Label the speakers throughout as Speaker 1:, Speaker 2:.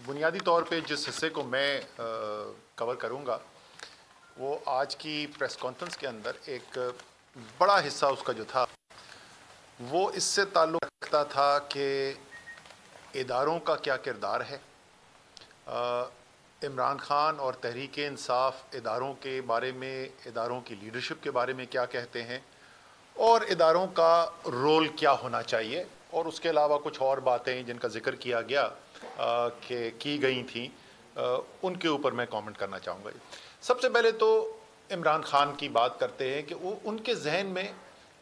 Speaker 1: بنیادی طور پہ جس حصے کو میں کور کروں گا وہ آج کی پریس کانفرنس کے اندر ایک بڑا حصہ اس کا جو تھا وہ اس سے تعلق رکھتا تھا کہ اداروں کا کیا کردار ہے، عمران خان اور تحریک انصاف اداروں کے بارے میں، اداروں کی لیڈرشپ کے بارے میں کیا کہتے ہیں اور اداروں کا رول کیا ہونا چاہیے، اور اس کے علاوہ کچھ اور باتیں جن کا ذکر کیا گیا کہ کی گئی تھیں ان کے اوپر میں کامنٹ کرنا چاہوں گا۔ سب سے پہلے تو عمران خان کی بات کرتے ہیں کہ وہ ان کے ذہن میں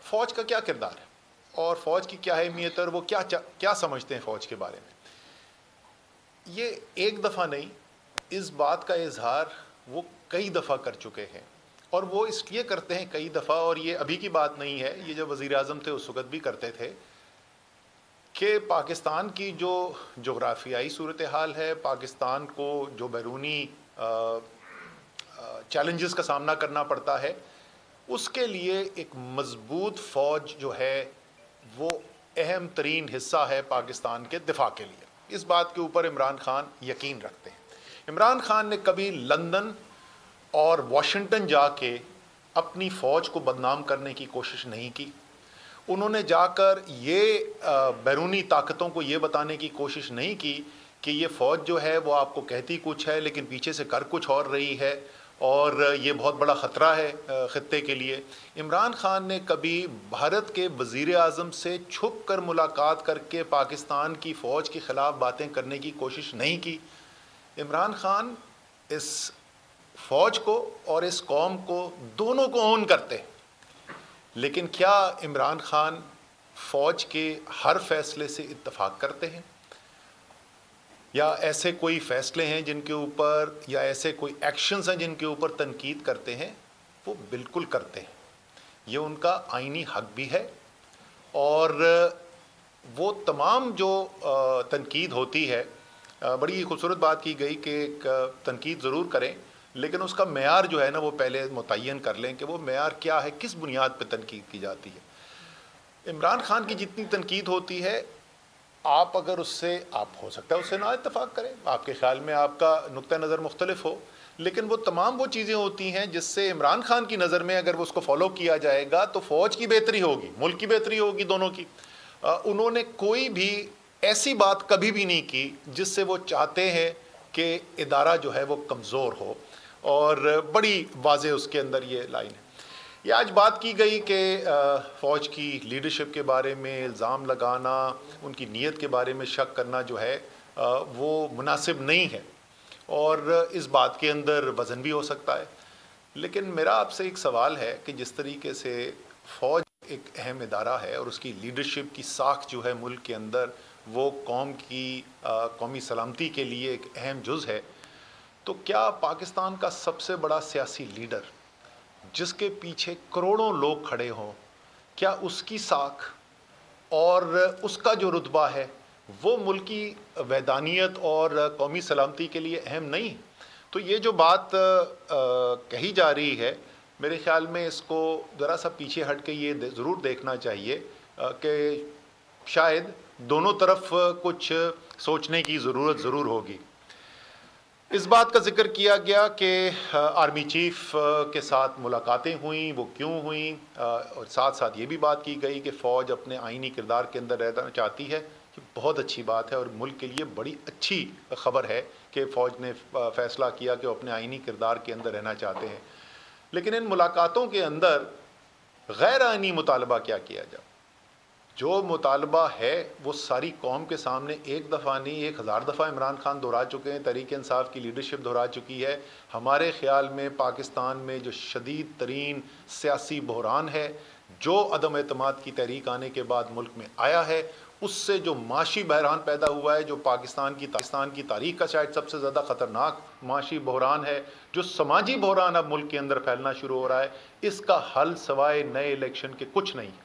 Speaker 1: فوج کا کیا کردار ہے اور فوج کی کیا اہمیت ہے اور وہ کیا سمجھتے ہیں فوج کے بارے میں۔ یہ ایک دفعہ نہیں، اس بات کا اظہار وہ کئی دفعہ کر چکے ہیں، اور وہ اس لیے کرتے ہیں کئی دفعہ، اور یہ ابھی کی بات نہیں ہے، یہ جب وزیر اعظم تھے اس وقت بھی کرتے تھے، کہ پاکستان کی جو جغرافیائی صورتحال ہے، پاکستان کو جو بیرونی چیلنجز کا سامنا کرنا پڑتا ہے، اس کے لیے ایک مضبوط فوج جو ہے وہ اہم ترین حصہ ہے پاکستان کے دفاع کے لیے۔ اس بات کے اوپر عمران خان یقین رکھتے ہیں۔ عمران خان نے کبھی لندن اور واشنگٹن جا کے اپنی فوج کو بدنام کرنے کی کوشش نہیں کی۔ انہوں نے جا کر یہ بیرونی طاقتوں کو یہ بتانے کی کوشش نہیں کی کہ یہ فوج جو ہے وہ آپ کو کہتی کچھ ہے لیکن پیچھے سے کر کچھ اور رہی ہے اور یہ بہت بڑا خطرہ ہے خطے کے لیے۔ عمران خان نے کبھی بھارت کے وزیر اعظم سے چھپ کر ملاقات کر کے پاکستان کی فوج کے خلاف باتیں کرنے کی کوشش نہیں کی۔ عمران خان اس فوج کو اور اس قوم کو دونوں کو اون کرتے ہیں، لیکن کیا عمران خان فوج کے ہر فیصلے سے اتفاق کرتے ہیں، یا ایسے کوئی فیصلے ہیں جن کے اوپر، یا ایسے کوئی ایکشنز ہیں جن کے اوپر تنقید کرتے ہیں؟ وہ بالکل کرتے ہیں، یہ ان کا آئینی حق بھی ہے، اور وہ تمام جو تنقید ہوتی ہے، بڑی خوبصورت بات کی گئی کہ ایک تنقید ضرور کریں لیکن اس کا معیار جو ہے نا وہ پہلے متعین کر لیں کہ وہ معیار کیا ہے، کس بنیاد پہ تنقید کی جاتی ہے۔ عمران خان کی جتنی تنقید ہوتی ہے، آپ اگر اس سے، آپ ہو سکتا ہے اس سے نہ اتفاق کریں، آپ کے خیال میں آپ کا نقطہ نظر مختلف ہو، لیکن وہ تمام وہ چیزیں ہوتی ہیں جس سے عمران خان کی نظر میں اگر وہ اس کو فالو کیا جائے گا تو فوج کی بہتری ہوگی، ملک کی بہتری ہوگی، دونوں کی۔ انہوں نے کوئی بھی ایسی بات کبھی بھی نہیں کی جس سے وہ چاہتے ہیں کہ ادارہ جو ہے وہ کمزور ہو، اور بڑی واضح اس کے اندر یہ لائن ہے۔ یہ آج بات کی گئی کہ فوج کی لیڈرشپ کے بارے میں الزام لگانا، ان کی نیت کے بارے میں شک کرنا جو ہے وہ مناسب نہیں ہے، اور اس بات کے اندر وزن بھی ہو سکتا ہے۔ لیکن میرا آپ سے ایک سوال ہے کہ جس طریقے سے فوج ایک اہم ادارہ ہے اور اس کی لیڈرشپ کی ساکھ جو ہے ملک کے اندر وہ قوم کی قومی سلامتی کے لیے ایک اہم جز ہے، تو کیا پاکستان کا سب سے بڑا سیاسی لیڈر جس کے پیچھے کروڑوں لوگ کھڑے ہوں، کیا اس کی ساکھ اور اس کا جو رتبہ ہے وہ ملکی وحدانیت اور قومی سلامتی کے لیے اہم نہیں؟ تو یہ جو بات کہی جا رہی ہے، میرے خیال میں اس کو ذرا سا پیچھے ہٹ کے یہ ضرور دیکھنا چاہیے کہ شاید دونوں طرف کچھ سوچنے کی ضرورت ضرور ہوگی۔ اس بات کا ذکر کیا گیا کہ آرمی چیف کے ساتھ ملاقاتیں ہوئیں، وہ کیوں ہوئیں، اور ساتھ ساتھ یہ بھی بات کی گئی کہ فوج اپنے آئینی کردار کے اندر رہنا چاہتی ہے۔ یہ بہت اچھی بات ہے اور ملک کے لیے بڑی اچھی خبر ہے کہ فوج نے فیصلہ کیا کہ وہ اپنے آئینی کردار کے اندر رہنا چاہتے ہیں۔ لیکن ان ملاقاتوں کے اندر غیر آئینی مطالبہ کیا کیا جائے؟ جو مطالبہ ہے وہ ساری قوم کے سامنے ایک دفعہ نہیں 1000 دفعہ عمران خان دہرا چکے ہیں، تحریک انصاف کی لیڈرشپ دہرا چکی ہے۔ ہمارے خیال میں پاکستان میں جو شدید ترین سیاسی بحران ہے، جو عدم اعتماد کی تحریک آنے کے بعد ملک میں آیا ہے، اس سے جو معاشی بحران پیدا ہوا ہے، جو پاکستان کی تاریخ کا شاید سب سے زیادہ خطرناک معاشی بحران ہے، جو سماجی بحران اب ملک کے اندر پھیلنا شروع ہو رہا ہے، اس کا حل سوائے نئے الیکشن کے کچھ نہیں ہے۔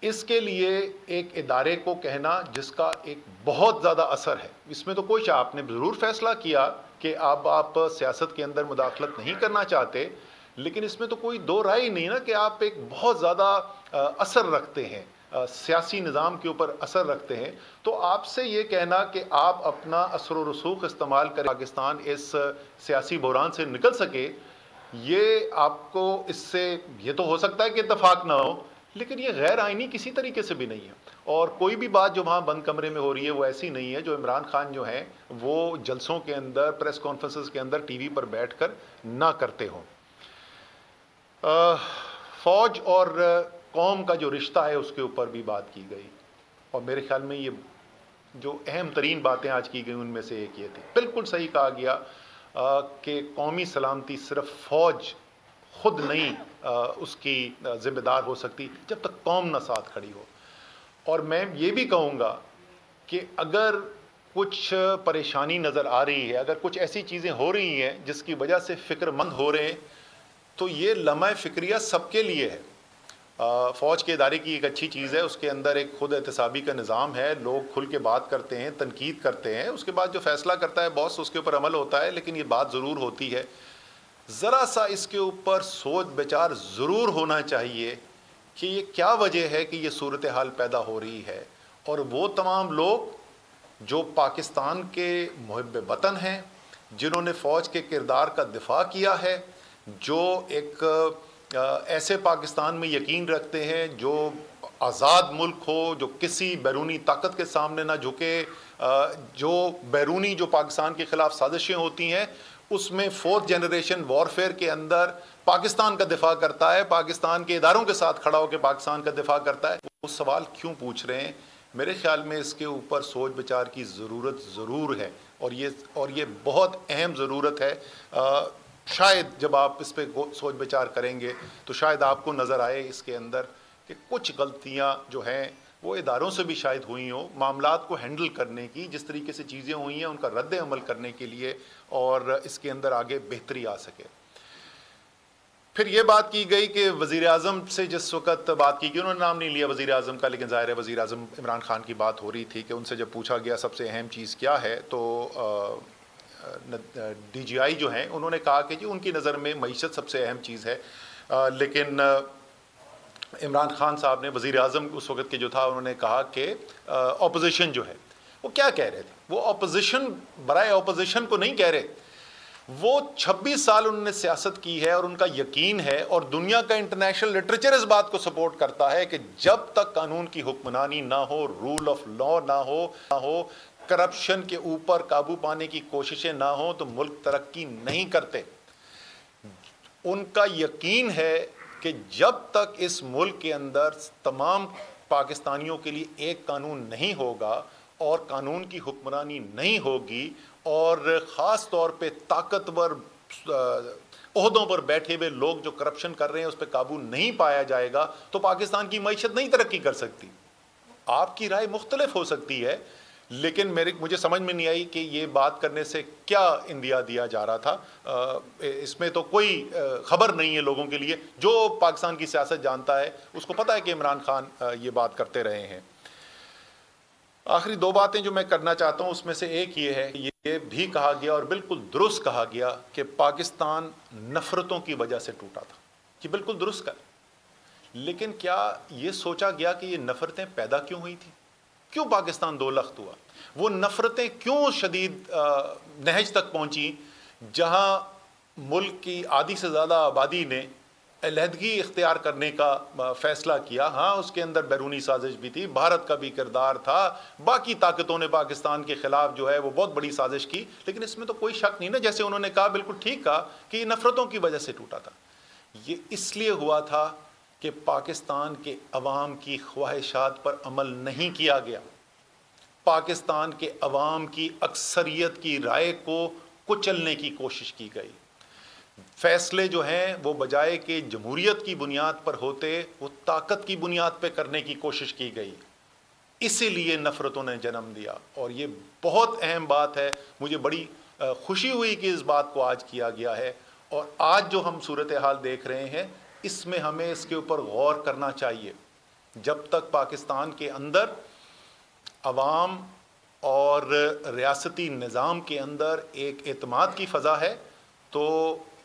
Speaker 1: اس کے لیے ایک ادارے کو کہنا جس کا ایک بہت زیادہ اثر ہے، اس میں تو کوئی آپ نے ضرور فیصلہ کیا کہ آپ سیاست کے اندر مداخلت نہیں کرنا چاہتے، لیکن اس میں تو کوئی دو رائے نہیں نا کہ آپ ایک بہت زیادہ اثر رکھتے ہیں سیاسی نظام کے اوپر اثر رکھتے ہیں، تو آپ سے یہ کہنا کہ آپ اپنا اثر و رسوخ استعمال کریں پاکستان اس سیاسی بحران سے نکل سکے، یہ آپ کو اس سے یہ تو ہو سکتا ہے کہ اتفاق نہ ہو، لیکن یہ غیر آئینی کسی طریقے سے بھی نہیں ہے، اور کوئی بھی بات جو وہاں بند کمرے میں ہو رہی ہے وہ ایسی نہیں ہے جو عمران خان جو ہیں وہ جلسوں کے اندر، پریس کانفرنسز کے اندر ٹی وی پر بیٹھ کر نہ کرتے ہوں۔ فوج اور قوم کا جو رشتہ ہے اس کے اوپر بھی بات کی گئی، اور میرے خیال میں یہ جو اہم ترین باتیں آج کی گئی ان میں سے ایک یہ تھی، بالکل صحیح کہا گیا کہ قومی سلامتی صرف فوج خود نہیں اس کی ذمہ دار ہو سکتی جب تک قوم نہ ساتھ کھڑی ہو۔ اور میں یہ بھی کہوں گا کہ اگر کچھ پریشانی نظر آ رہی ہے، اگر کچھ ایسی چیزیں ہو رہی ہیں جس کی وجہ سے فکر مند ہو رہے ہیں، تو یہ لمحہ فکریہ سب کے لیے ہے۔ فوج کے ادارے کی ایک اچھی چیز ہے، اس کے اندر ایک خود احتسابی کا نظام ہے، لوگ کھل کے بات کرتے ہیں، تنقید کرتے ہیں، اس کے بعد جو فیصلہ کرتا ہے باس اس کے اوپر عمل ہوتا ہے، لیکن یہ بات ضرور ہوتی ہے، ذرا سا اس کے اوپر سوچ بچار ضرور ہونا چاہیے کہ یہ کیا وجہ ہے کہ یہ صورتحال پیدا ہو رہی ہے، اور وہ تمام لوگ جو پاکستان کے محب وطن ہیں، جنہوں نے فوج کے کردار کا دفاع کیا ہے، جو ایک ایسے پاکستان میں یقین رکھتے ہیں جو آزاد ملک ہو، جو کسی بیرونی طاقت کے سامنے نہ جھکے، جو بیرونی جو پاکستان کے خلاف سازشیں ہوتی ہیں اس میں فورتھ جنریشن وارفیئر کے اندر پاکستان کا دفاع کرتا ہے، پاکستان کے اداروں کے ساتھ کھڑا ہو کے پاکستان کا دفاع کرتا ہے، وہ سوال کیوں پوچھ رہے ہیں؟ میرے خیال میں اس کے اوپر سوچ بچار کی ضرورت ضرور ہے، اور یہ بہت اہم ضرورت ہے۔ شاید جب آپ اس پہ سوچ بچار کریں گے تو شاید آپ کو نظر آئے اس کے اندر کہ کچھ غلطیاں جو ہیں وہ اداروں سے بھی شاید ہوئی ہوں، معاملات کو ہینڈل کرنے کی جس طریقے سے چیزیں ہوئی ہیں ان کا رد عمل کرنے کے لیے، اور اس کے اندر آگے بہتری آ سکے۔ پھر یہ بات کی گئی کہ وزیر اعظم سے جس وقت بات کی گئی، انہوں نے نام نہیں لیا وزیر اعظم کا، لیکن ظاہر ہے وزیر اعظم عمران خان کی بات ہو رہی تھی کہ ان سے جب پوچھا گیا سب سے اہم چیز کیا ہے، تو ڈی جی آئی جو ہیں انہوں نے کہا کہ جی ان کی نظر میں معیشت سب سے اہم چیز ہے، لیکن عمران خان صاحب نے، وزیر اعظم اس وقت کے جو تھا، انہوں نے کہا کہ اپوزیشن جو ہے وہ کیا کہہ رہے تھے، وہ اپوزیشن برائے اپوزیشن کو نہیں کہہ رہے، وہ 26 سال انہوں نے سیاست کی ہے اور ان کا یقین ہے، اور دنیا کا انٹرنیشنل لٹریچر اس بات کو سپورٹ کرتا ہے کہ جب تک قانون کی حکمرانی نہ ہو، رول آف لا نہ ہو، کرپشن کے اوپر قابو پانے کی کوششیں نہ ہوں تو ملک ترقی نہیں کرتے۔ ان کا یقین ہے کہ جب تک اس ملک کے اندر تمام پاکستانیوں کے لیے ایک قانون نہیں ہوگا اور قانون کی حکمرانی نہیں ہوگی، اور خاص طور پہ طاقتور عہدوں پر بیٹھے ہوئے لوگ جو کرپشن کر رہے ہیں اس پہ قابو نہیں پایا جائے گا، تو پاکستان کی معیشت نہیں ترقی کر سکتی۔ آپ کی رائے مختلف ہو سکتی ہے، لیکن مجھے سمجھ میں نہیں آئی کہ یہ بات کرنے سے کیا اندیا دیا جا رہا تھا۔ اس میں تو کوئی خبر نہیں ہے لوگوں کے لیے، جو پاکستان کی سیاست جانتا ہے اس کو پتہ ہے کہ عمران خان یہ بات کرتے رہے ہیں۔ آخری دو باتیں جو میں کرنا چاہتا ہوں اس میں سے ایک یہ ہے، یہ بھی کہا گیا اور بالکل درست کہا گیا کہ پاکستان نفرتوں کی وجہ سے ٹوٹا تھا، یہ بالکل درست کہا، لیکن کیا یہ سوچا گیا کہ یہ نفرتیں پیدا کیوں ہوئی تھیں؟ کیوں پاکستان دو لخت ہوا؟ وہ نفرتیں کیوں شدید نہج تک پہنچی جہاں ملک کی آدھی سے زیادہ آبادی نے علیحدگی اختیار کرنے کا فیصلہ کیا؟ ہاں اس کے اندر بیرونی سازش بھی تھی، بھارت کا بھی کردار تھا، باقی طاقتوں نے پاکستان کے خلاف جو ہے وہ بہت بڑی سازش کی، لیکن اس میں تو کوئی شک نہیں نا، جیسے انہوں نے کہا بالکل ٹھیک کہا کہ یہ نفرتوں کی وجہ سے ٹوٹا تھا۔ یہ اس لیے ہوا تھا کہ پاکستان کے عوام کی خواہشات پر عمل نہیں کیا گیا، پاکستان کے عوام کی اکثریت کی رائے کو کچلنے کی کوشش کی گئی، فیصلے جو ہیں وہ بجائے کہ جمہوریت کی بنیاد پر ہوتے وہ طاقت کی بنیاد پہ کرنے کی کوشش کی گئی، اسی لیے نفرتوں نے جنم دیا۔ اور یہ بہت اہم بات ہے، مجھے بڑی خوشی ہوئی کہ اس بات کو آج کیا گیا ہے، اور آج جو ہم صورتحال دیکھ رہے ہیں اس میں ہمیں اس کے اوپر غور کرنا چاہیے۔ جب تک پاکستان کے اندر عوام اور ریاستی نظام کے اندر ایک اعتماد کی فضا ہے تو